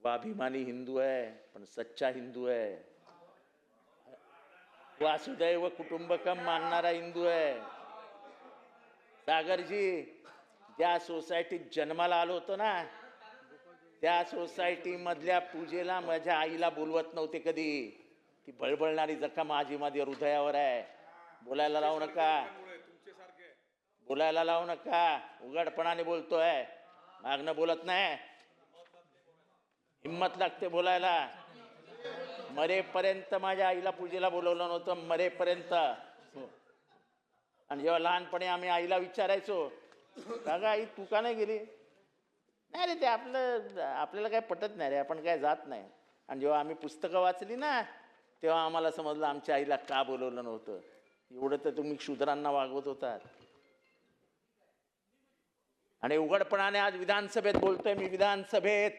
अभिमानी हिंदू आहे, पण सच्चा हिंदू आहे. वासुदैव कुटुंबकम मानणारा हिंदू आहे. सागरजी, ज्या सोसायटीत जन्माला आलो होतो ना, त्या सोसायटी मधल्या पूजेला माझ्या आईला बोलवत नव्हते कधी. ती बळबळणारी जखम माझ्या हृदयावर आहे. बोलायला लावू नका, बोलायला लावू नका. उघडपणाने बोलतोय, मागणं बोलत नाही. हिम्मत लागते बोलायला. मरेपर्यंत माझ्या आईला पूजेला बोलवलं नव्हतं, मरेपर्यंत. आणि जेव्हा लहानपणी आम्ही आईला विचारायचो, का ग आई तू का नाही गेली? नाही रे, ते आपल्याला काय पटत नाही रे, आपण काय जात नाही. आणि जेव्हा आम्ही पुस्तकं वाचली ना, तेव्हा आम्हाला समजलं आमच्या आईला का बोलवलं नव्हतं. एवढं तर तुम्ही शूद्रांना वागवत होतात. आणि उघडपणाने आज विधानसभेत बोलतोय मी. विधानसभेत